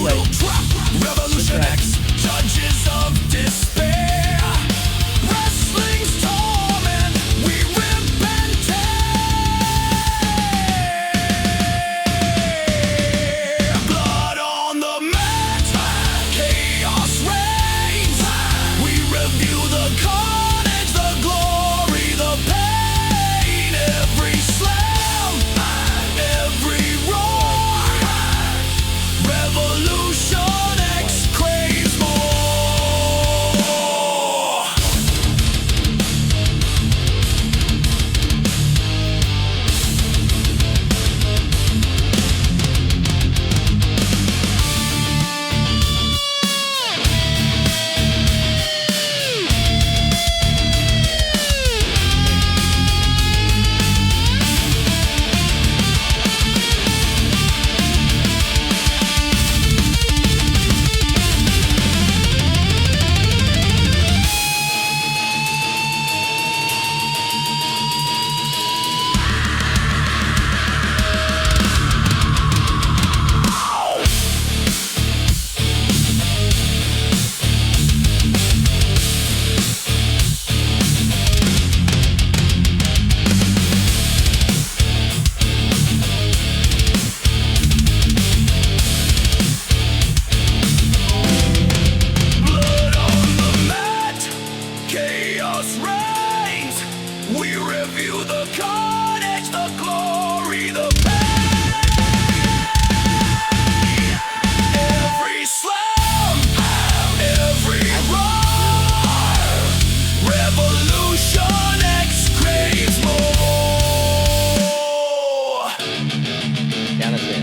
Brutal trap, Revolution X, judges of despair. Wrestling's torment, we rip and tear. Blood on the mat, chaos reigns. We review the carnage, the glory, the pain. Every slam, every roar. Revolution X craves more. Blood on the mat, chaos reigns. We review the carnage, the glory, the pain. Every slam, every roar. Revolution X craves more. Count us in.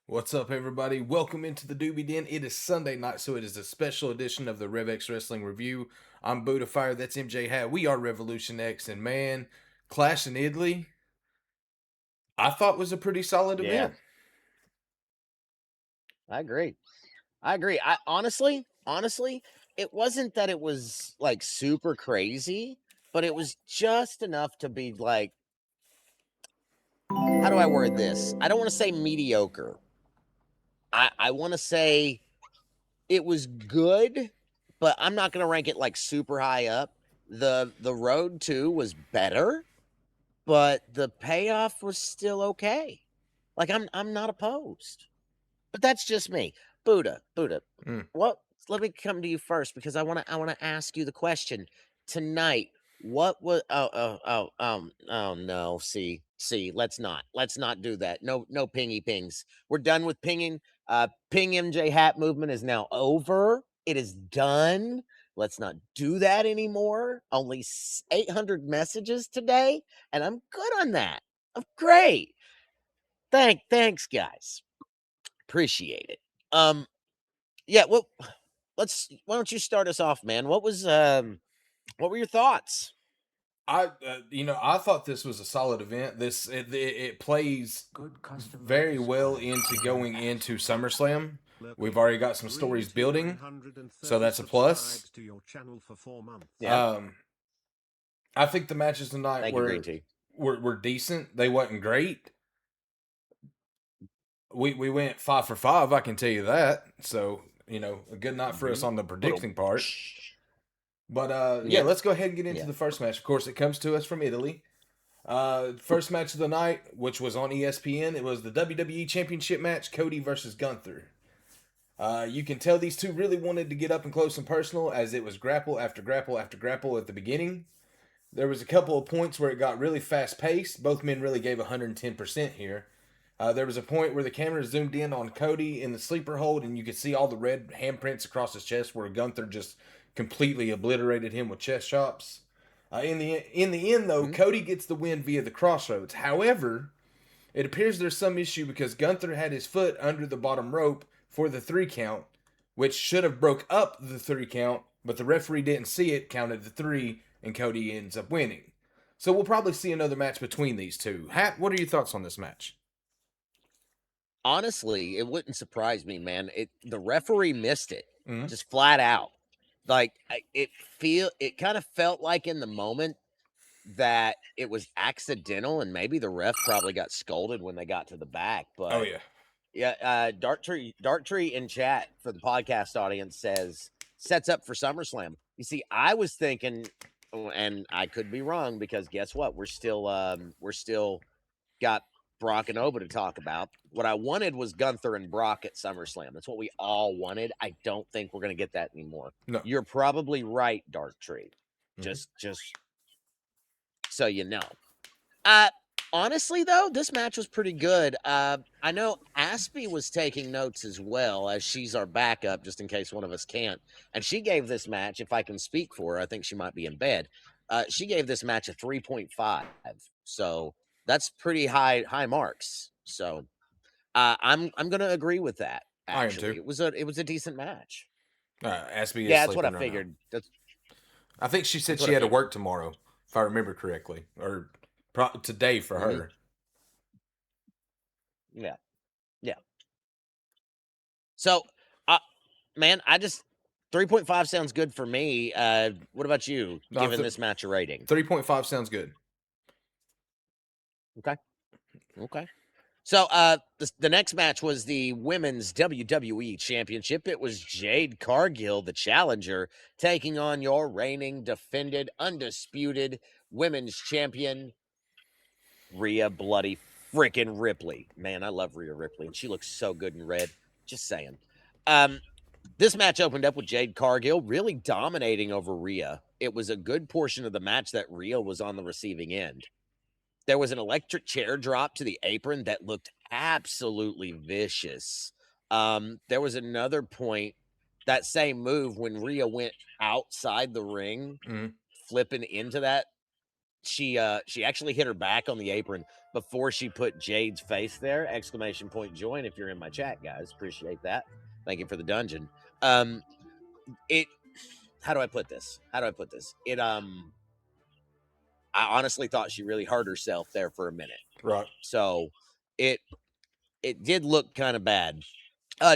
What's up, everybody? Welcome into the Doobie Den. It is Sunday night, so it is a special edition of the Rev X Wrestling Review. I'm Buddha Fire, that's MJ Hat. We are Revolution X, and man, Clash in Italy, I thought was a pretty solid Yeah. event. I agree. I honestly, it wasn't that it was like super crazy, but it was just enough to be like, how do I word this? I don't want to say mediocre. I want to say it was good, but I'm not going to rank it like super high up. The road to was better, but the payoff was still okay. Like I'm not opposed. But that's just me. Buddha. Mm. What? Let me come to you first because I want to ask you the question tonight. What was? Oh no. See. Let's not do that. No pingy pings. We're done with pinging. Ping MJ Hat movement is now over. It is done. Let's not do that anymore. Only 800 messages today, and I'm good on that. I'm great. Thanks, guys. Appreciate it. Yeah, well, why don't you start us off, man? What were your thoughts? I thought this was a solid event. It plays very well into going into SummerSlam. We've already got some stories building, so that's a plus. Yeah. I think the matches tonight Thank you, Green Tea. were decent. They wasn't great. We went 5 for 5, I can tell you that. So, a good night for us on the predicting part. But yeah, let's go ahead and get into the first match. Of course, it comes to us from Italy. First match of the night, which was on ESPN, it was the WWE Championship match, Cody versus Gunther. You can tell these two really wanted to get up and close and personal, as it was grapple after grapple after grapple at the beginning. There was a couple of points where it got really fast-paced. Both men really gave 110% here. There was a point where the camera zoomed in on Cody in the sleeper hold, and you could see all the red handprints across his chest where Gunther just completely obliterated him with chest chops. In the end, though, Cody gets the win via the crossroads. However, it appears there's some issue because Gunther had his foot under the bottom rope for the 3 count, which should have broke up the 3 count, but the referee didn't see it, counted the 3, and Cody ends up winning. So we'll probably see another match between these two. Hat, what are your thoughts on this match? Honestly, it wouldn't surprise me, man. The referee missed it, Mhm. just flat out. Like it kind of felt like in the moment that it was accidental, and maybe the ref probably got scolded when they got to the back. Oh But yeah. yeah, Dark Tree in chat for the podcast audience says sets up for SummerSlam. You see, I was thinking, and I could be wrong because guess what? We're still got Brock and Oba to talk about. What I wanted was Gunther and Brock at SummerSlam. That's what we all wanted. I don't think we're gonna get that anymore. No. You're probably right, Dark Tree. Mhm. Just so you know. Uh honestly though, this match was pretty good. I know Aspie was taking notes as well, as she's our backup just in case one of us can't. And she gave this match, if I can speak for her, I think she might be in bed. She gave this match a 3.5. So that's pretty high marks. So I'm gonna agree with that. I am Actually, too. it was a decent match. Aspie is Yeah, that's what I sleeping right now. figured. I think she said That's what she I had to figured. work tomorrow, if I remember correctly, or today for Mhm. her. Yeah, yeah. So, uh, man, I just 3.5 sounds good for me. What about you? No, Giving this match a rating? 3.5 sounds good. Okay, okay. So, the next match was the women's WWE Championship. It was Jade Cargill, the challenger, taking on your reigning, defended, undisputed women's champion, Rhea Bloody freaking Ripley. Man, I love Rhea Ripley, and she looks so good in red. Just saying. Um, This match opened up with Jade Cargill really dominating over Rhea. It was a good portion of the match that Rhea was on the receiving end. There was an electric chair drop to the apron that looked absolutely vicious. There was another point, that same move when Rhea went outside the ring, Mhm. flipping into that. She actually hit her back on the apron before she put Jade's face there. Exclamation point join if you're in my chat, guys. Appreciate that. Thank you for the dungeon. Um, it how do I put this? I honestly thought she really hurt herself there for a minute. Right. So it it did look kind of bad.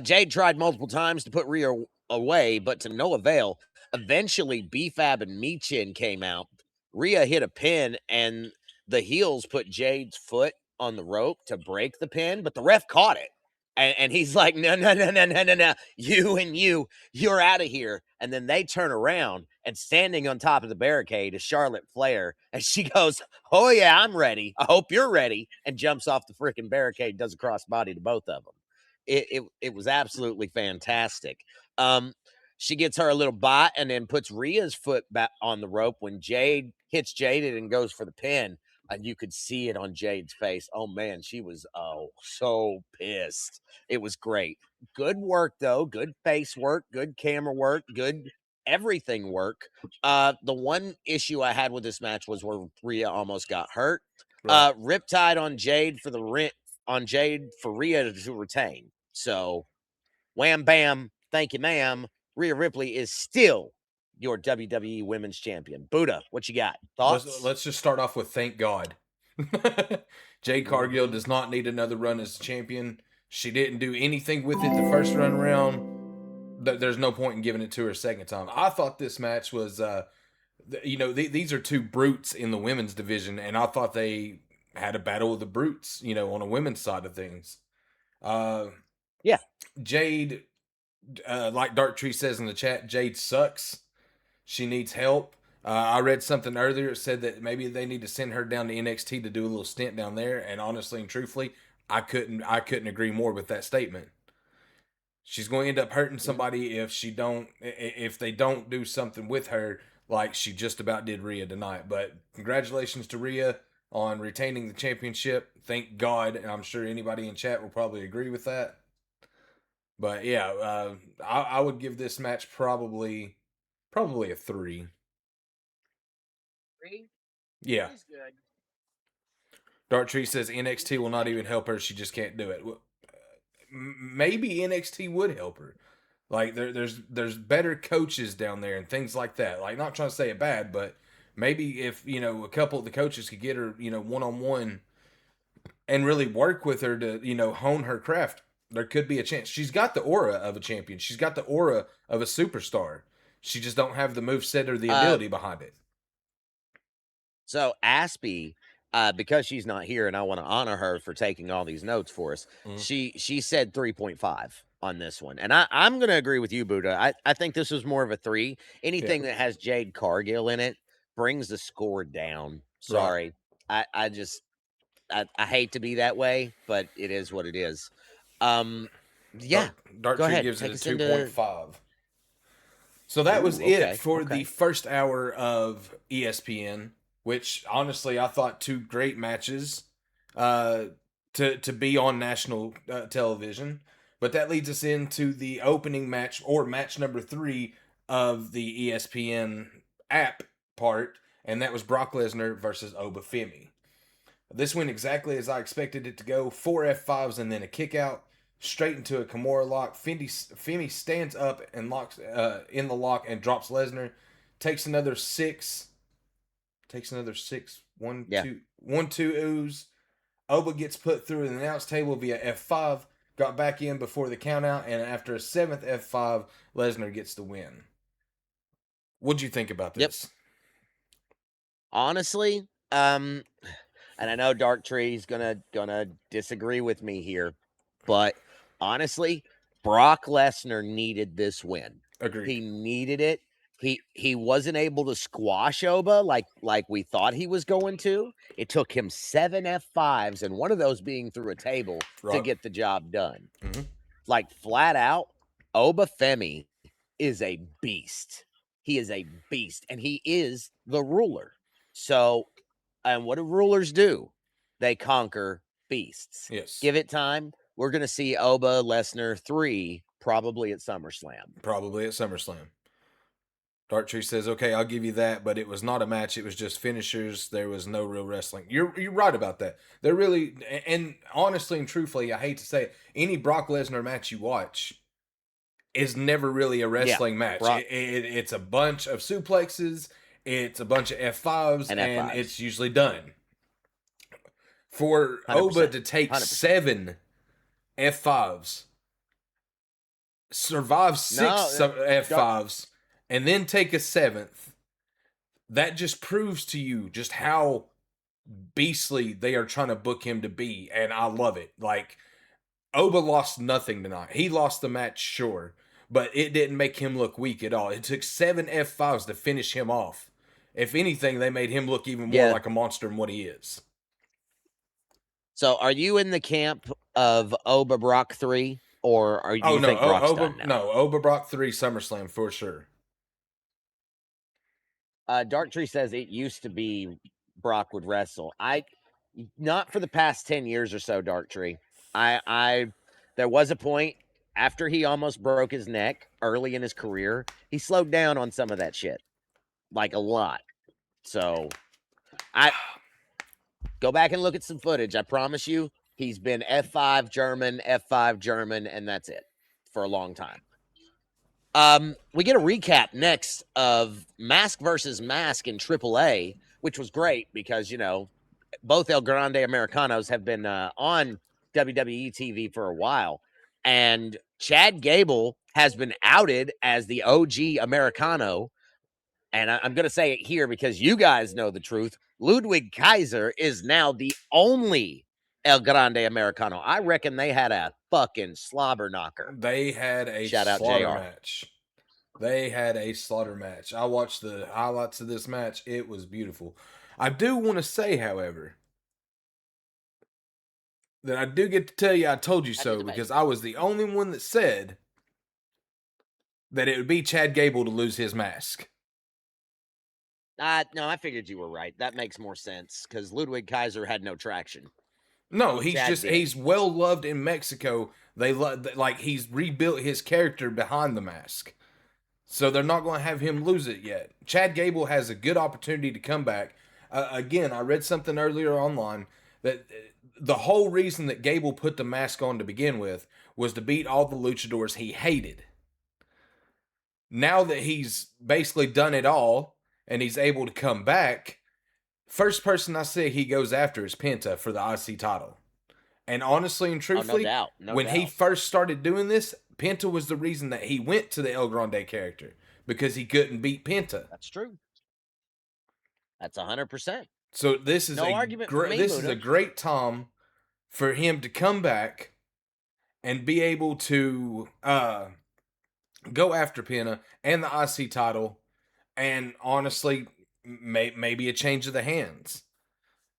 Jade tried multiple times to put Rhea away, but to no avail. Eventually, BFAB and Michin came out. Rhea hit a pin, and the heels put Jade's foot on the rope to break the pin, but the ref caught it. And he's like, no, no, no, no, no, no, no. You're out of here. And then they turn around, and standing on top of the barricade is Charlotte Flair. And she goes, oh, yeah, I'm ready. I hope you're ready. And jumps off the freaking barricade, does a crossbody to both of them. It was absolutely fantastic. She gets her a little bot and then puts Rhea's foot back on the rope when Jade hits Jaded and goes for the pin. And you could see it on Jade's face. Oh man, she was so pissed. It was great. Good work though. Good face work. Good camera work. Good everything work. The one issue I had with this match was where Rhea almost got hurt. Right. Riptide on Jade for Rhea to retain. So, wham bam, thank you, ma'am. Rhea Ripley is still your WWE Women's Champion. Buddha, what you got? Thoughts? Let's just start off with thank God. Jade Cargill does not need another run as champion. She didn't do anything with it the first run around. There's no point in giving it to her a second time. I thought this match was, these are two brutes in the women's division, and I thought they had a battle of the brutes, on a women's side of things. Yeah. Jade, like Dark Tree says in the chat, Jade sucks. She needs help. I read something earlier that said that maybe they need to send her down to NXT to do a little stint down there. And honestly and truthfully, I couldn't agree more with that statement. She's going to end up hurting somebody if they don't do something with her like she just about did Rhea tonight. But congratulations to Rhea on retaining the championship. Thank God. And I'm sure anybody in chat will probably agree with that. But yeah, I would give this match probably a 3. 3? Yeah. Three's good. Dark Tree says NXT will not even help her. She just can't do it. Well, maybe NXT would help her. Like there's better coaches down there and things like that. Like, not trying to say it bad, but maybe if a couple of the coaches could get her one on one and really work with her to hone her craft, there could be a chance. She's got the aura of a champion. She's got the aura of a superstar. She just don't have the moveset or the Uh, ability behind it. So Aspie, because she's not here, and I want to honor her for taking all these notes for us. Mhm. She said 3.5 on this one, and I'm going to agree with you, Buddha. I think this was more of a 3. Anything that has Jade Cargill in it brings the score down. Sorry, I just I hate to be that way, but it is what it is. Yeah, Dark go Tree ahead, gives it take a us into. 2.5. So that was Ooh, it okay, for the okay. first hour of ESPN, which honestly I thought 2 great matches uh, to be on national television. But that leads us into the opening match, or match number 3 of the ESPN app part, and that was Brock Lesnar versus Oba Femi. This went exactly as I expected it to go. 4 F5s and then a kick out straight into a Kimura lock. Femi stands up and locks in the lock and drops Lesnar. Takes another 6. Takes another 6. One, Yeah. two, 1-2 ooze. Oba gets put through an announce table via F5. Got back in before the countout, and after a 7th F5, Lesnar gets the win. What'd you think about Yep. this? Honestly, and I know Dark Tree's gonna disagree with me here, but honestly, Brock Lesnar needed this win. Agreed. He needed it. He wasn't able to squash Oba like we thought he was going to. It took him 7 F5s, and one of those being through a table to Right. get the job done. Mhm. Like flat out, Oba Femi is a beast. He is a beast, and he is the ruler. So, and what do rulers do? They conquer beasts. Yes. Give it time. We're going to see Oba Lesnar 3 probably at SummerSlam. Probably at SummerSlam. Dark Tree says, "Okay, I'll give you that, but it was not a match. It was just finishers. There was no real wrestling." You're right about that. They're really, and honestly and truthfully, I hate to say it, any Brock Lesnar match you watch is never really a wrestling match. Brock- It's a bunch of suplexes, it's a bunch of F5s, And and F5s. it's usually done. For 100%, Oba to take 100%. 7 F5s, survive 6 F5s, and then take a 7th, that just proves to you just how beastly they are trying to book him to be, and I love it. Like, Oba lost nothing tonight. He lost the match, sure, but it didn't make him look weak at all. It took 7 F5s to finish him off. If anything, they made him look even more like a monster than what he is. So, are you in the camp of Oba Brock 3, or are you think Brock's done now? No, Oba Brock 3 SummerSlam for sure. Dark Tree says it used to be Brock would wrestle. Not for the past 10 years or so, Dark Tree. There was a point after he almost broke his neck early in his career, he slowed down on some of that shit. Like a lot. So I go back and look at some footage. I promise you, he's been F5 German, and that's it for a long time. We get a recap next of Mask versus Mask in AAA, which was great because, you know, both El Grande Americanos have been on WWE TV for a while. And Chad Gable has been outed as the OG Americano. And I'm going to say it here because you guys know the truth. Ludwig Kaiser is now the only El Grande Americano. I reckon they had a fucking slobber knocker. They had a Shout out slaughter JR. match. They had a slaughter match. I watched the highlights of this match. It was beautiful. I do want to say, however, that I do get to tell you I told you so because I was the only one that said that it would be Chad Gable to lose his mask. No, I figured you were right. That makes more sense because Ludwig Kaiser had no traction. No, Chad did. he's well loved in Mexico. They like he's rebuilt his character behind the mask. So they're not going to have him lose it yet. Chad Gable has a good opportunity to come back. Again, I read something earlier online that the whole reason that Gable put the mask on to begin with was to beat all the luchadors he hated. Now that he's basically done it all and he's able to come back, first person I see he goes after is Penta for the IC title. And honestly and truthfully, No when doubt. he first started doing this, Penta was the reason that he went to the El Grande character. because he couldn't beat Penta. That's true. That's 100%. So this is No argument for me, this is a Buddha. great time for him to come back and be able to go after Penta and the IC title, and honestly, maybe a change of the hands.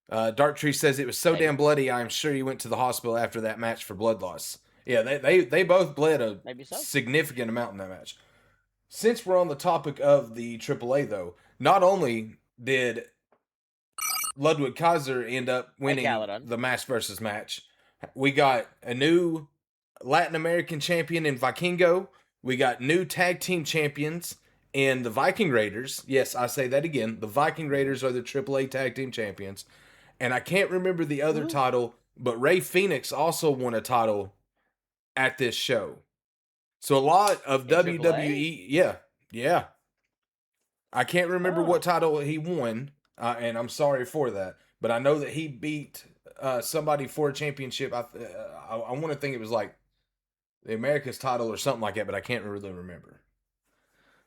Dark Tree says it was so Maybe. damn bloody. I'm sure he went to the hospital after that match for blood loss. Yeah, they both bled a Maybe so. significant amount in that match. Since we're on the topic of the AAA, though, not only did Ludwig Kaiser end up winning the match versus match, we got a new Latin American champion in Vikingo. We got new tag team champions in the Viking Raiders. Yes, I say that again. The Viking Raiders are the AAA tag team champions. And I can't remember the other title, but Ray Phoenix also won a title at this show. So a lot of WWE, yeah. I can't remember what title he won, and I'm sorry for that. But I know that he beat somebody for a championship. I want to think it was like the America's title or something like that, but I can't really remember.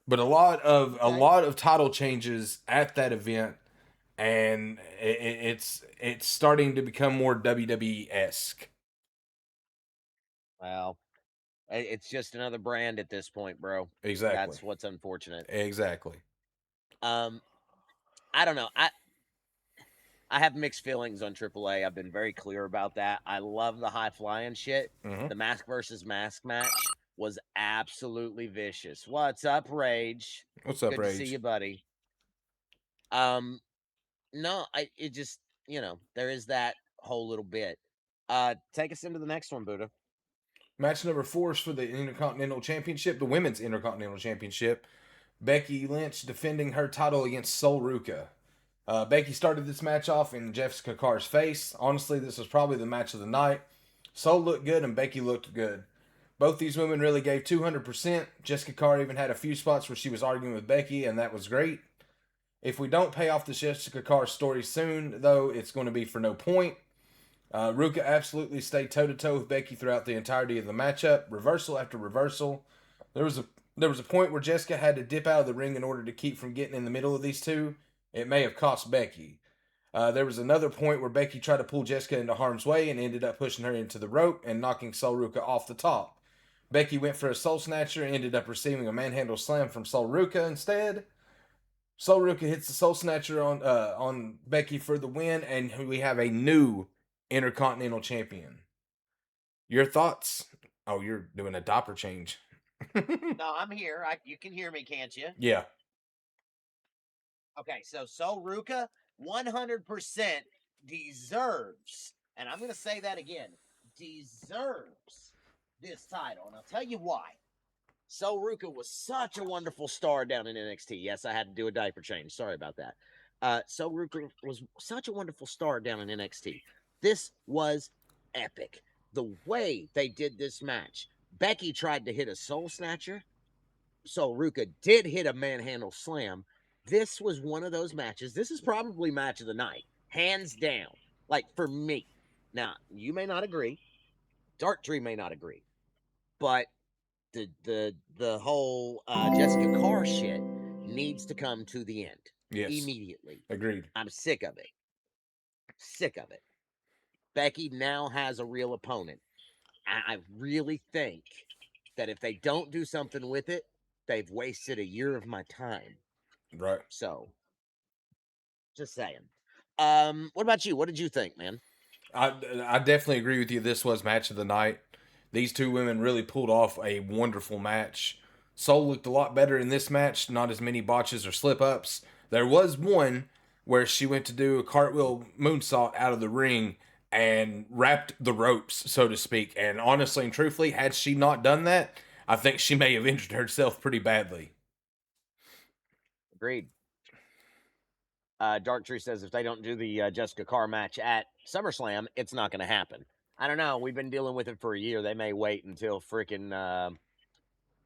But a lot of title changes at that event, and it's starting to become more WWE-esque. Well, it's just another brand at this point, bro. Exactly. That's what's unfortunate. Exactly. I don't know. I have mixed feelings on AAA. I've been very clear about that. I love the high flying shit. Mm-hmm. The mask versus mask match was absolutely vicious. What's up, Rage? What's up, Good Rage? to see you, buddy. No, it just, there is that whole little bit. Take us into the next one, Buddha. Match number 4 is for the Intercontinental Championship, the Women's Intercontinental Championship. Becky Lynch defending her title against Sol Ruca. Becky started this match off in Jessica Carr's face. Honestly, this was probably the match of the night. Sol looked good and Becky looked good. Both these women really gave 200%. Jessica Carr even had a few spots where she was arguing with Becky, and that was great. If we don't pay off the Jessica Carr story soon, though, it's going to be for no point. Ruca absolutely stayed toe-to-toe with Becky throughout the entirety of the matchup, reversal after reversal. There was a point where Jessica had to dip out of the ring in order to keep from getting in the middle of these two. It may have cost Becky. There was another point where Becky tried to pull Jessica into harm's way and ended up pushing her into the rope and knocking Sol Ruca off the top. Becky went for a Soul Snatcher and ended up receiving a manhandle slam from Sol Ruca instead. Sol Ruca hits the Soul Snatcher on Becky for the win, and we have a new Intercontinental Champion. Your thoughts? Oh, you're doing a diaper change. No, I'm here. You can hear me, can't you? Yeah. Okay, so Sol Ruca 100% deserves, and I'm going to say that again, deserves this title, and I'll tell you why. Sol Ruca was such a wonderful star down in NXT. Yes, I had to do a diaper change. Sorry about that. Sol Ruca was such a wonderful star down in NXT. This was epic. The way they did this match. Becky tried to hit a Soul Snatcher. Sol Ruca did hit a manhandle slam. This was one of those matches. This is probably match of the night. Hands down. Like, for me. Now, you may not agree. Dark Tree may not agree. But the whole Jessica Carr shit needs to come to the end. Yes. Immediately. Agreed. I'm sick of it. Sick of it. Becky now has a real opponent. I really think that if they don't do something with it, they've wasted a year of my time. Right. So, just saying. What about you? What did you think, man? I definitely agree with you. This was match of the night. These two women really pulled off a wonderful match. Sol looked a lot better in this match. Not as many botches or slip-ups. There was one where she went to do a cartwheel moonsault out of the ring and wrapped the ropes, so to speak. And honestly and truthfully, had she not done that, I think she may have injured herself pretty badly. Agreed. Dark Tree says if they don't do the Jessica Carr match at SummerSlam, it's not going to happen. I don't know. We've been dealing with it for a year. They may wait until freaking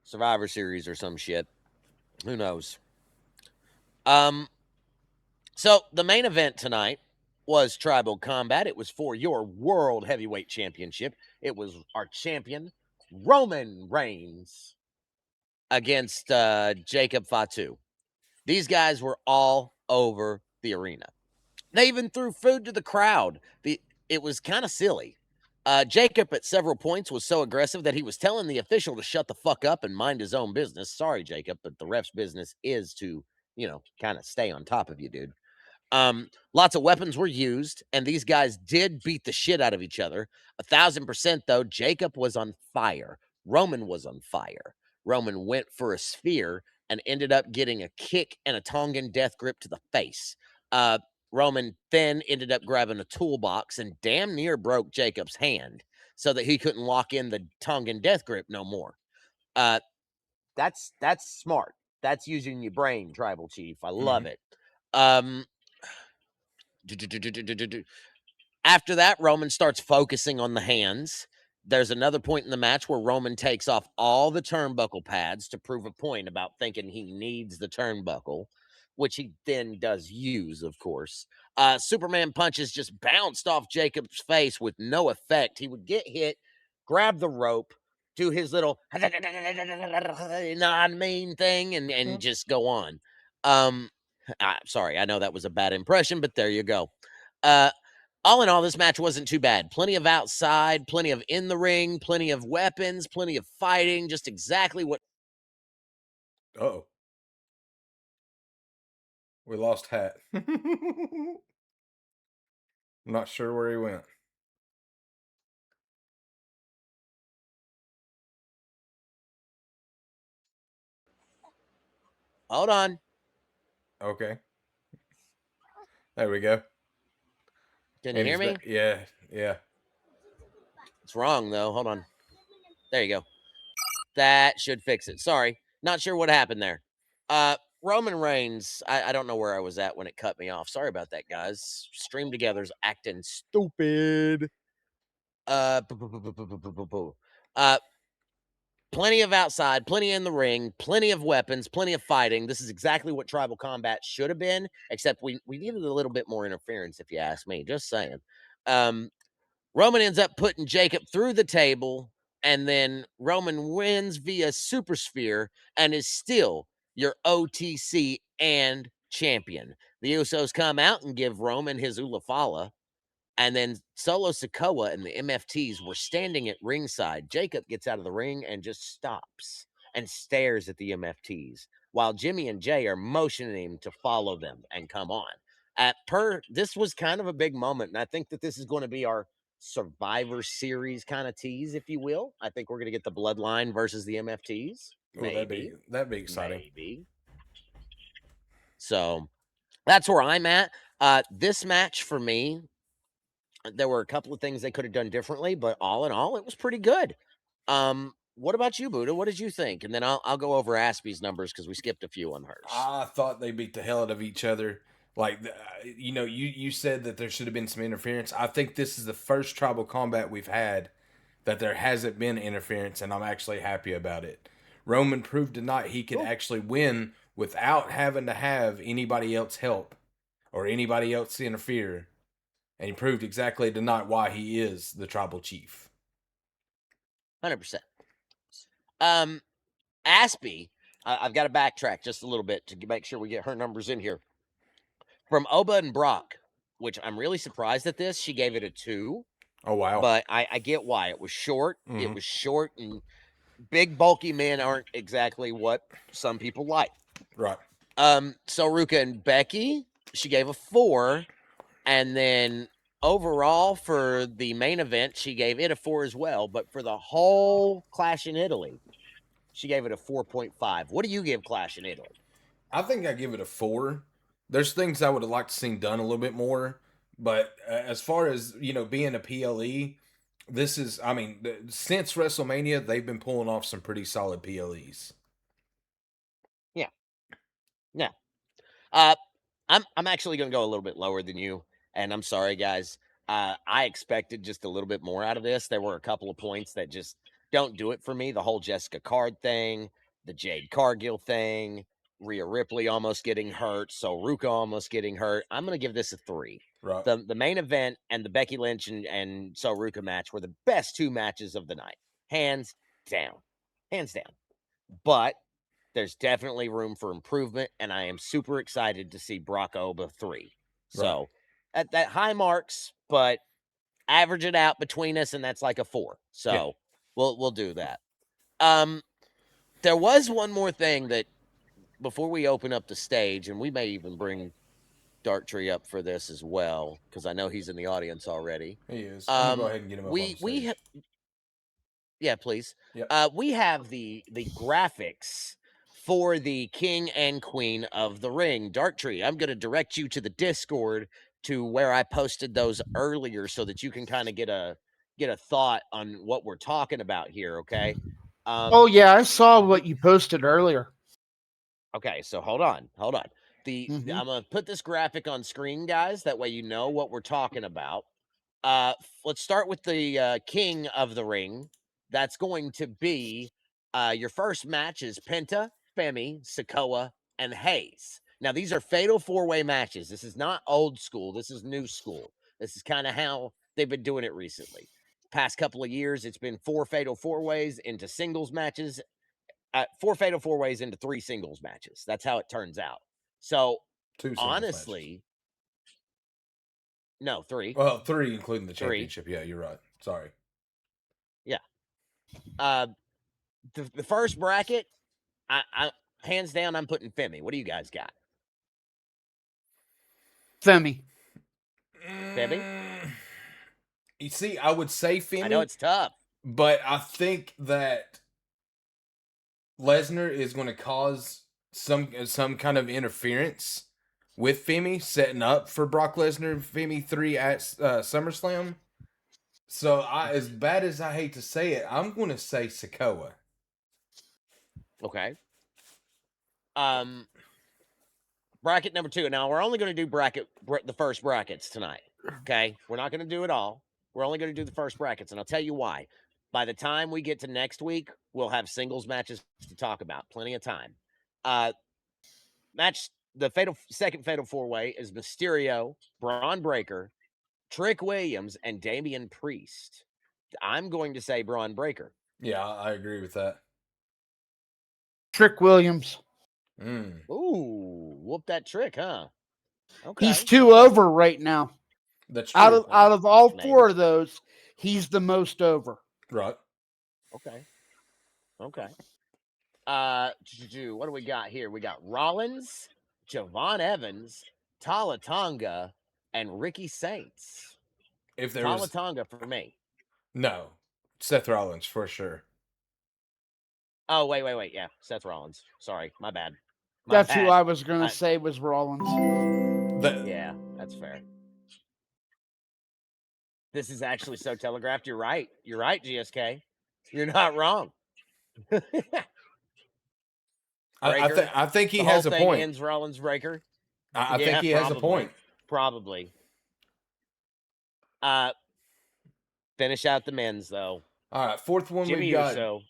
Survivor Series or some shit. Who knows? So the main event tonight was Tribal Combat. It was for your World Heavyweight Championship. It was our champion, Roman Reigns, against Jacob Fatu. These guys were all over the arena. They even threw food to the crowd. It was kind of silly. Jacob at several points was so aggressive that he was telling the official to shut the fuck up and mind his own business. Sorry, Jacob, but the ref's business is to, kind of stay on top of you, dude. Lots of weapons were used, and these guys did beat the shit out of each other. 1,000%, though, Jacob was on fire. Roman was on fire. Roman went for a spear and ended up getting a kick and a Tongan death grip to the face. Roman then ended up grabbing a toolbox and damn near broke Jacob's hand so that he couldn't lock in the Tongan death grip no more. That's smart. That's using your brain, Tribal Chief. I love it. After that, Roman starts focusing on the hands. There's another point in the match where Roman takes off all the turnbuckle pads to prove a point about thinking he needs the turnbuckle, which he then does use, of course. Superman punches just bounced off Jacob's face with no effect. He would get hit, grab the rope, do his little non-mean thing, and just go on. Sorry, I know that was a bad impression, but there you go. All in all, this match wasn't too bad. Plenty of outside, plenty of in the ring, plenty of weapons, plenty of fighting, just exactly what. Oh, we lost Hat. I'm not sure where he went. Hold on. Okay. There we go. Can you hear me? Yeah, yeah. It's wrong, though. Hold on. There you go. That should fix it. Sorry. Not sure what happened there. Roman Reigns, I don't know where I was at when it cut me off. Sorry about that, guys. Stream Together's acting stupid. Plenty of outside, plenty in the ring, plenty of weapons, plenty of fighting. This is exactly what tribal combat should have been, except we needed a little bit more interference, if you ask me. Just saying. Roman ends up putting Jacob through the table, and then Roman wins via Super Sphere and is still your OTC and champion. The Usos come out and give Roman his Ulafala. And then Solo Sikoa and the MFTs were standing at ringside. Jacob gets out of the ring and just stops and stares at the MFTs while Jimmy and Jay are motioning him to follow them and come on. This was kind of a big moment, and I think that this is going to be our Survivor Series kind of tease, if you will. I think we're going to get the Bloodline versus the MFTs. Well, Maybe. that'd be exciting. Maybe. So that's where I'm at. This match for me, there were a couple of things they could have done differently, but all in all, it was pretty good. What about you, Buddha? What did you think? And then I'll go over Aspie's numbers because we skipped a few on hers. I thought they beat the hell out of each other. Like, you said that there should have been some interference. I think this is the first tribal combat we've had that there hasn't been interference, and I'm actually happy about it. Roman proved tonight he could actually win without having to have anybody else help or anybody else interfere. And he proved exactly tonight why he is the tribal chief. 100%. Aspie, I've got to backtrack just a little bit to make sure we get her numbers in here. From Oba and Brock, which I'm really surprised at this, she gave it a 2. Oh, wow. But I get why. It was short. Mm-hmm. It was short, and big, bulky men aren't exactly what some people like. Right. Soruka and Becky, she gave a 4. And then overall for the main event, she gave it a 4 as well. But for the whole Clash in Italy, she gave it a 4.5. What do you give Clash in Italy? I think I give it a 4. There's things I would have liked to seen done a little bit more. But as far as, being a PLE, this is, since WrestleMania, they've been pulling off some pretty solid PLEs. Yeah. Yeah. I'm actually going to go a little bit lower than you. And I'm sorry, guys. I expected just a little bit more out of this. There were a couple of points that just don't do it for me. The whole Jessica Card thing, the Jade Cargill thing, Rhea Ripley almost getting hurt, Soruka almost getting hurt. I'm going to give this a 3. Right. The main event and the Becky Lynch and Soruka match were the best 2 matches of the night. Hands down. Hands down. But there's definitely room for improvement, and I am super excited to see Brock Oba 3. So at that high marks, but average it out between us, and that's like a 4. So we'll do that. There was one more thing that before we open up the stage, and we may even bring Darktree up for this as well, because I know he's in the audience already. He is. I'm gonna go ahead and get him up on the stage. Yeah, please. Yep. We have the graphics for the King and Queen of the Ring. Darktree, I'm going to direct you to the Discord to where I posted those earlier, so that you can kind of get a thought on what we're talking about here. Okay. Oh yeah, I saw what you posted earlier. Okay, so hold on. I'm gonna put this graphic on screen, guys. That way you know what we're talking about. Let's start with the King of the Ring. That's going to be your first match is Penta, Femi, Sikoa, and Hayes. Now these are fatal 4-way matches. This is not old school. This is new school. This is kind of how they've been doing it recently. Past couple of years, it's been 4 fatal 4-ways into singles matches. 4 fatal 4-ways into 3 singles matches. That's how it turns out. So 2 singles honestly, matches. No, 3. Well, 3 including the championship. 3. Yeah, you're right. Sorry. Yeah. The first bracket, I hands down, I'm putting Femi. What do you guys got? Femi. You see, I would say Femi. I know it's tough, but I think that Lesnar is going to cause some kind of interference with Femi, setting up for Brock Lesnar Femi 3 at SummerSlam. So, as bad as I hate to say it, I'm going to say Sikoa. Okay. Bracket number 2. Now, we're only going to do the first brackets tonight. Okay? We're not going to do it all. We're only going to do the first brackets, and I'll tell you why. By the time we get to next week, we'll have singles matches to talk about. Plenty of time. The second fatal 4-way is Mysterio, Braun Breaker, Trick Williams, and Damian Priest. I'm going to say Braun Breaker. Yeah, I agree with that. Trick Williams. Ooh, whoop that Trick, huh? Okay. He's too over right now. That's true. Out of all 4 of those, he's the most over. Right. Okay. What do we got here? We got Rollins, Javon Evans, Tala Tonga, and Ricky Saints. If there Tala Tonga for me. No. Seth Rollins for sure. Oh, wait. Yeah, Seth Rollins. Sorry, my bad. That's who I was going to say was Rollins. Yeah, that's fair. This is actually so telegraphed. You're right, GSK. You're not wrong. I think he has a point. Ends Rollins Breaker. I think he has a point. Probably. Finish out the men's though. All right, fourth one Jimmy we got. Uso.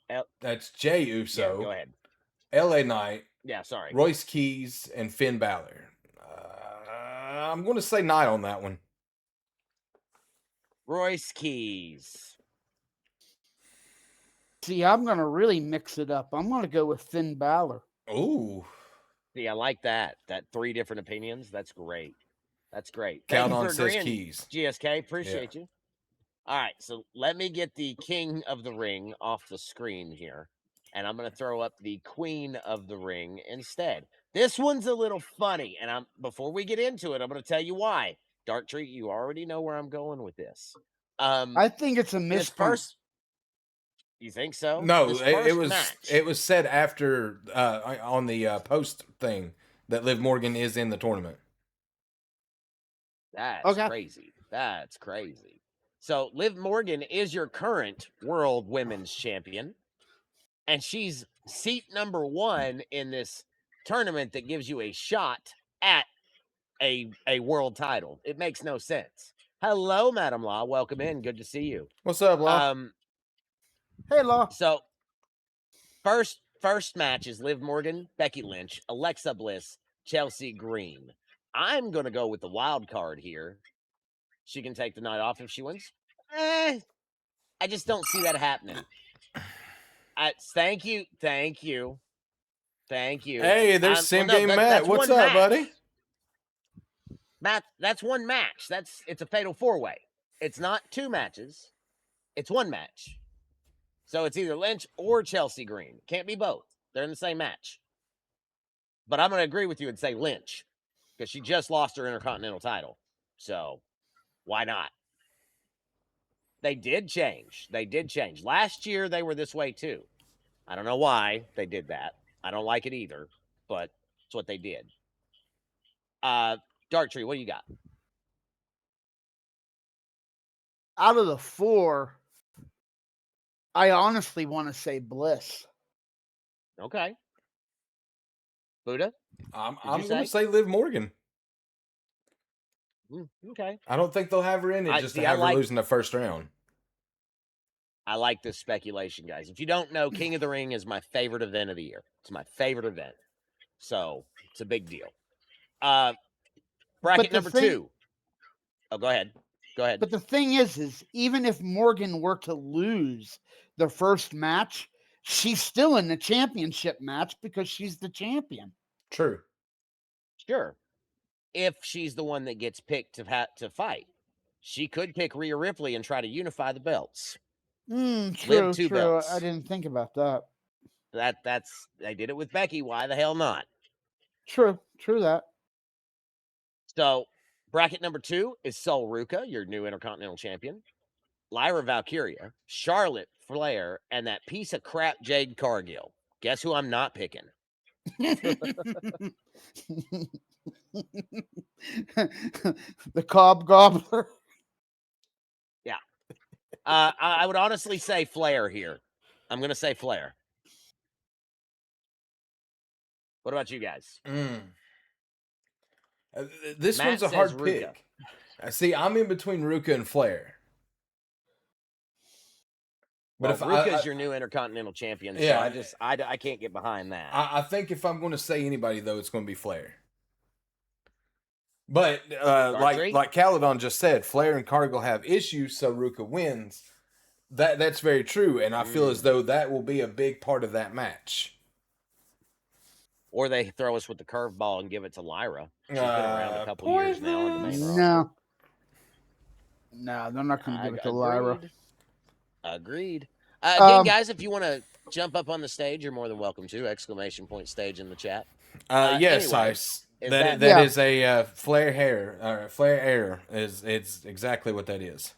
That's Jey Uso. Yeah, go ahead. LA Knight. Yeah, sorry. Royce Keys and Finn Balor. I'm going to say Knight on that one. Royce Keys. See, I'm going to really mix it up. I'm going to go with Finn Balor. Ooh. See, I like that. That 3 different opinions. That's great. Count on says Keys. GSK, appreciate you. All right, so let me get the King of the Ring off the screen here, and I'm going to throw up the Queen of the Ring instead. This one's a little funny, and before we get into it, I'm going to tell you why. Darktree, you already know where I'm going with this. I think it's a misprint. You think so? No, it was said after on the post thing that Liv Morgan is in the tournament. That's crazy. That's crazy. So Liv Morgan is your current World Women's Champion, and she's seat number 1 in this tournament that gives you a shot at a world title. It makes no sense. Hello, Madam Law. Welcome in. Good to see you. What's up, Law? Hey, Law. So first match is Liv Morgan, Becky Lynch, Alexa Bliss, Chelsea Green. I'm going to go with the wild card here. She can take the night off if she wins. I just don't see that happening. Thank you. Thank you. Hey, there's Sim Game Matt. that's What's one up, match. buddy? Matt, that's one match. It's a fatal 4-way. It's not 2 matches. It's 1 match. So it's either Lynch or Chelsea Green. Can't be both. They're in the same match. But I'm going to agree with you and say Lynch because she just lost her Intercontinental title. So why not? They did change. Last year, they were this way too. I don't know why they did that. I don't like it either, but it's what they did. Darktree, what do you got? Out of the 4, I honestly want to say Bliss. Okay. Buddha? I'm going to say Liv Morgan. Okay. I don't think they'll have her in it to have her losing the first round. I like this speculation, guys. If you don't know, King of the Ring is my favorite event of the year. It's my favorite event. So it's a big deal. Bracket number 2. Oh, go ahead. But the thing is even if Morgan were to lose the first match, she's still in the championship match because she's the champion. True. Sure. If she's the one that gets picked to fight, she could pick Rhea Ripley and try to unify the belts. True. Belts. I didn't think about that. They did it with Becky. Why the hell not? True that. So, bracket number 2 is Sol Ruka, your new Intercontinental Champion, Lyra Valkyria, Charlotte Flair, and that piece of crap Jade Cargill. Guess who I'm not picking? The Cobb Gobbler. Yeah. I would honestly say Flair here. I'm going to say Flair. What about you guys? This one's a hard pick. See, I'm in between Ruka and Flair. But if Ruka's your new Intercontinental Champion, yeah, so I can't get behind that. I think if I'm going to say anybody, though, it's going to be Flair. But like Caledon just said, Flair and Cargill have issues, so Ruka wins. That's very true, and I feel as though that will be a big part of that match. Or they throw us with the curveball and give it to Lyra. She's been around a couple years now on the main roster. No, they're not going to give it to Lyra. Agreed. Again, guys, if you want to jump up on the stage, you're more than welcome to. Exclamation point stage in the chat. Yes, anyway, Ice. That is a Flair hair. Flair air it's exactly what that is.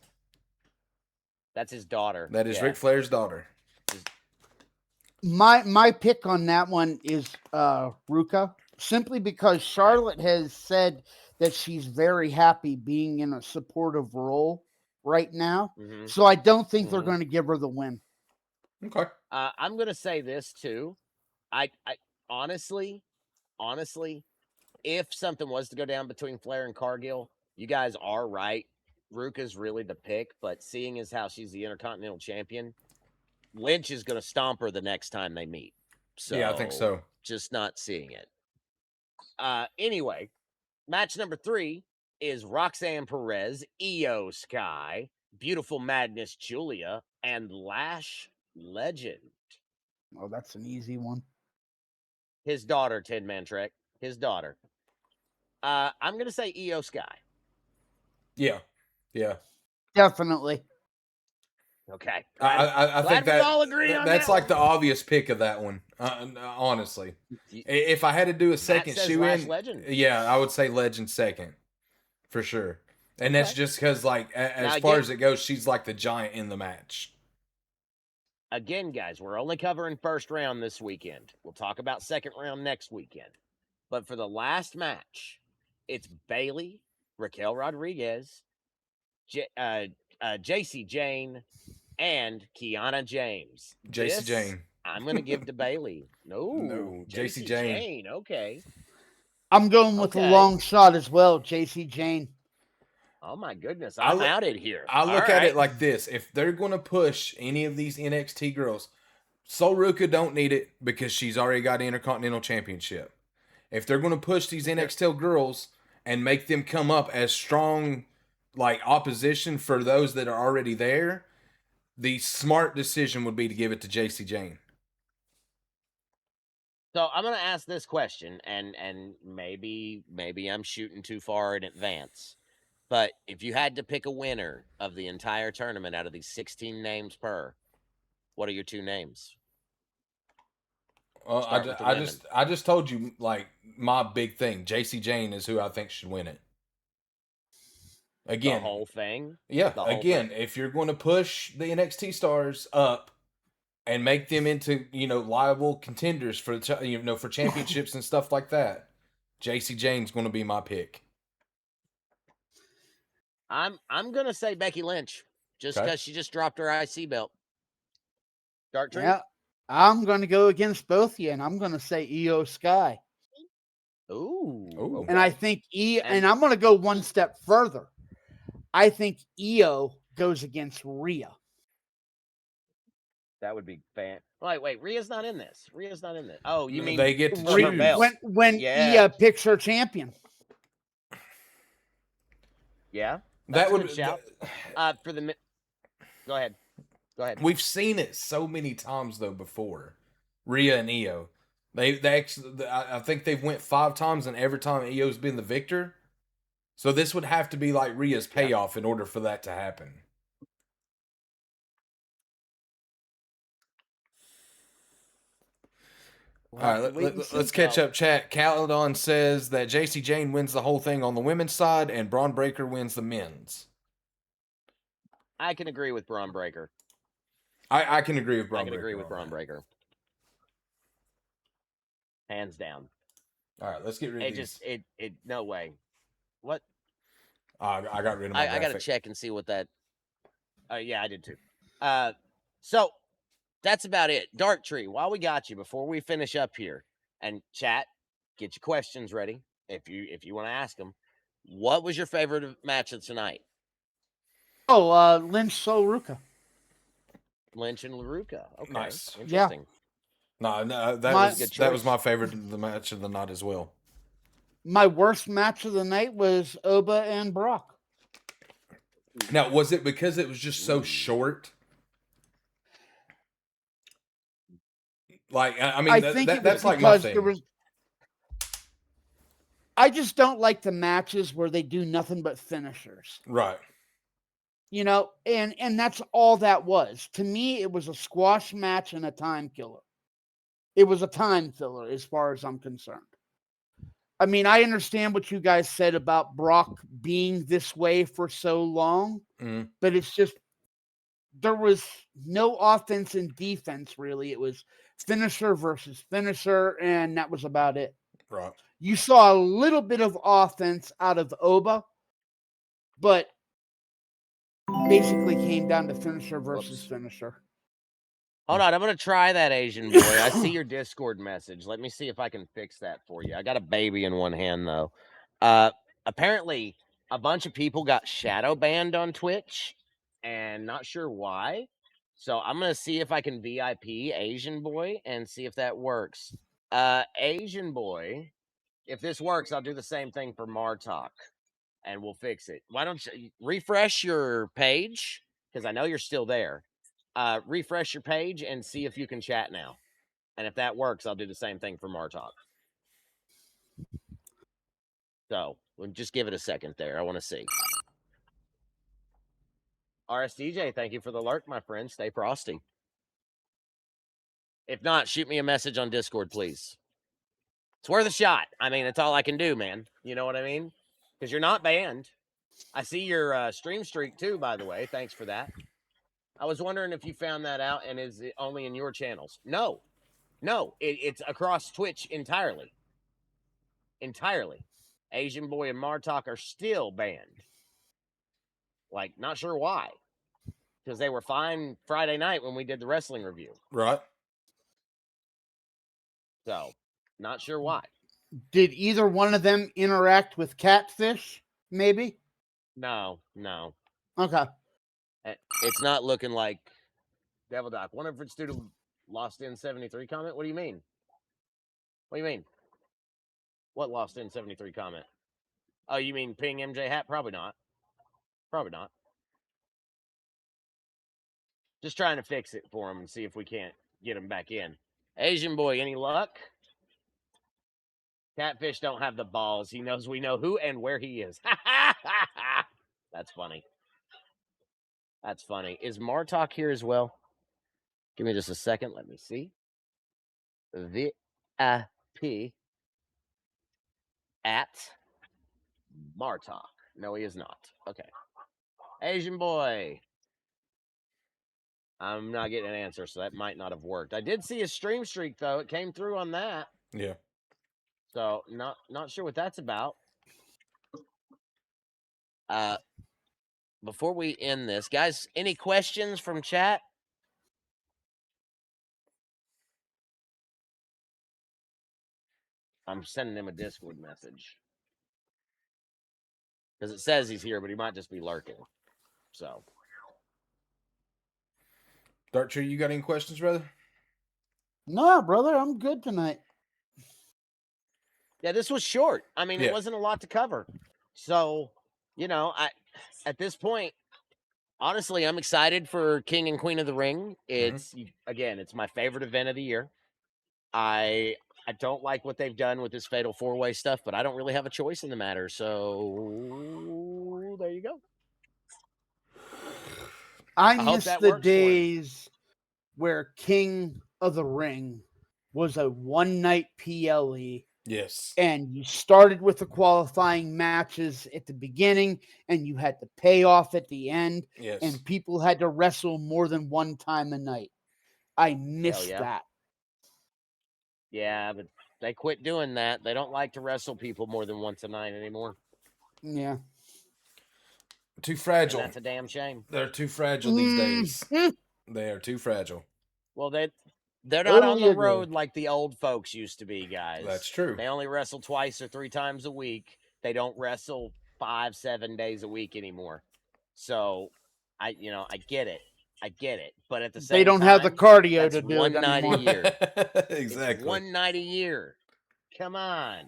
That's his daughter. That is Ric Flair's daughter. My pick on that one is Ruka, simply because Charlotte has said that she's very happy being in a supportive role right now. Mm-hmm. So I don't think they're going to give her the win. Okay. I'm going to say this too. I honestly, if something was to go down between Flair and Cargill, you guys are right. Ruka's really the pick, but seeing as how she's the Intercontinental Champion, Lynch is going to stomp her the next time they meet. So yeah, I think so. Just not seeing it. Anyway, match number 3 is Roxanne Perez, Io Sky, Beautiful Madness Julia, and Lash Legend. Oh, that's an easy one. His daughter, Tin Man Trek. His daughter. I'm going to say Io Sky. Yeah. Definitely. Okay. I think that all agree on that's that like the obvious pick of that one. Honestly, if I had to do a second shoe in, Legend. Yeah, I would say Legend second for sure. And that's just because, like, as far as it goes, she's like the giant in the match. Again, guys, we're only covering first round this weekend. We'll talk about second round next weekend. But for the last match, it's Bayley, Raquel Rodriguez, JC Jane, and Kiana James. JC Jane. I'm going to give to Bayley. No, JC Jane. Okay. I'm going with a long shot as well, JC Jane. Oh, my goodness. I'm outed here. I look at it like this. If they're going to push any of these NXT girls, Sol Ruka don't need it because she's already got an Intercontinental Championship. If they're going to push these NXT girls and make them come up as strong, like, opposition for those that are already there, the smart decision would be to give it to JC Jane. So I'm gonna ask this question, and maybe I'm shooting too far in advance. But if you had to pick a winner of the entire tournament out of these 16 names per, what are your two names? Well, Start with the women. I just told you like my big thing. JC Jane is who I think should win it. The Again, whole thing. yeah. The whole Again, thing. if you're going to push the NXT stars up and make them into liable contenders for for championships and stuff like that, JC Jane's going to be my pick. I'm gonna say Becky Lynch, just Okay. because she just dropped her IC belt. Dark Tree. Yeah, I'm going to go against both of you, and I'm going to say Io Sky. Ooh. Ooh. And I Okay. think and I'm going to go one step further. I think Io goes against Rhea. That would be fan. Wait, Rhea's not in this. Rhea's not in this. Oh, you mean they get to for her choose belt? When Yeah. Io picks her champion. Yeah, that that's a would good shout. For the go ahead. We've seen it so many times though before. Rhea and Io. They actually I think they've went 5 times and every time Io's been the victor. So this would have to be like Rhea's payoff in order for that to happen. We'll All right, let's catch up. Chat. Caledon says that JC Jane wins the whole thing on the women's side and Braun Breaker wins the men's. I can agree with Braun Breaker. I can agree with Braun I can Breaker. agree with Braun Breaker. Hands down. All right, let's get rid of these. It no way. What? I got rid of my I got to check and see what that. Yeah, I did too. So that's about it. Dark Tree, while we got you, before we finish up here, and chat, get your questions ready if you want to ask them. What was your favorite match of tonight? Oh, Lynch Soul Ruka. Lynch and LaRuca. Okay, Nice. interesting. No, that was my favorite of the match of the night as well. My worst match of the night was Oba and Brock. Now, was it because it was just so short? Like, I mean, I think that's like my thing. I just don't like the matches where they do nothing but finishers. Right. And that's all that was. To me, it was a squash match and a time killer. It was a time filler as far as I'm concerned. I mean, I understand what you guys said about Brock being this way for so long, but it's just there was no offense and defense, really. It was finisher versus finisher, and that was about it. Right. You saw a little bit of offense out of Oba, but basically came down to finisher versus finisher. Hold on, I'm going to try that, Asian boy. I see your Discord message. Let me see if I can fix that for you. I got a baby in one hand, though. Apparently, a bunch of people got shadow banned on Twitch, and not sure why. So I'm going to see if I can VIP Asian boy and see if that works. Asian boy, if this works, I'll do the same thing for Martok, and we'll fix it. Why don't you refresh your page? Because I know you're still there. Refresh your page and see if you can chat now. And if that works, I'll do the same thing for Martok. So we'll just give it a second there. I want to see. RSDJ, thank you for the lurk, my friend. Stay frosty. If not, shoot me a message on Discord, please. It's worth a shot. I mean, it's all I can do, man. You know what I mean? Because you're not banned. I see your stream streak too, by the way. Thanks for that. I was wondering if you found that out, and is it only in your channels? No, it's across Twitch entirely. Asian Boy and Martok are still banned. Like, not sure why. Because they were fine Friday night when we did the wrestling review. Right. So, not sure why. Did either one of them interact with Catfish, maybe? No. Okay. It's not looking like Devil Doc. Wonder if it's due to Lost in 73 comment? What do you mean? What Lost in 73 comment? Oh, you mean Ping MJ Hat? Probably not. Just trying to fix it for him and see if we can't get him back in. Asian Boy, any luck? Catfish don't have the balls. He knows we know who and where he is. That's funny. That's funny. Is Martok here as well? Give me just a second. Let me see. VIP at Martok. No, he is not. Okay. Asian boy. I'm not getting an answer, so that might not have worked. I did see a stream streak though. It came through on that. Yeah. So not sure what that's about. Before we end this, guys, any questions from chat? I'm sending him a Discord message. Because it says he's here, but he might just be lurking. So. Dark Tree, you got any questions, brother? No, brother, I'm good tonight. Yeah, this was short. I mean, Yeah. it wasn't a lot to cover. So, at this point, honestly, I'm excited for King and Queen of the Ring. It's again, it's my favorite event of the year. I don't like what they've done with this Fatal 4-Way stuff, but I don't really have a choice in the matter. So there you go. I hope miss that the works for him. days where King of the Ring was a one-night PLE. Yes. And you started with the qualifying matches at the beginning, and you had the payoff at the end, Yes. and people had to wrestle more than one time a night. I miss yeah. that. Yeah, but they quit doing that. They don't like to wrestle people more than once a night anymore. Yeah. Too fragile. And that's a damn shame. They're too fragile these days. They are too fragile. Well, they're not on the Totally road agree. like the old folks used to be, guys. That's true. They only wrestle twice or 3 times a week. They don't wrestle 5-7 days a week anymore. So, I get it. I get it. But at the same time, They don't have the cardio that's to do one it night anymore. a year. Exactly. It's one night a year. Come on.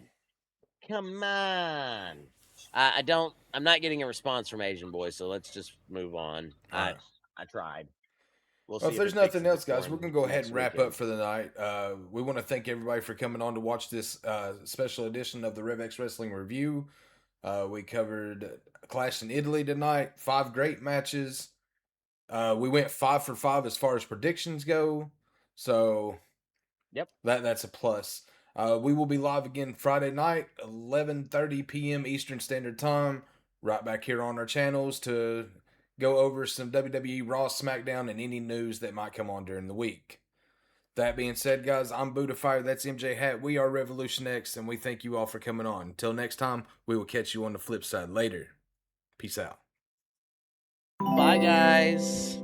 I'm not getting a response from Asian Boy, so let's just move on. I tried. We'll see Well, if there's it nothing fixes else, it for guys, we're him going to go ahead next and wrap weekend. up for the night. We want to thank everybody for coming on to watch this special edition of the Rev X Wrestling Review. We covered Clash in Italy tonight. 5 great matches. We went 5 for 5 as far as predictions go. So, Yep. That's a plus. We will be live again Friday night, 11:30 p.m. Eastern Standard Time, right back here on our channels to go over some WWE Raw, SmackDown, and any news that might come on during the week. That being said, guys, I'm Buddha Fire, that's MJ Hat, we are Revolution X, and we thank you all for coming on. Until next time, we will catch you on the flip side later. Peace out. Bye, guys.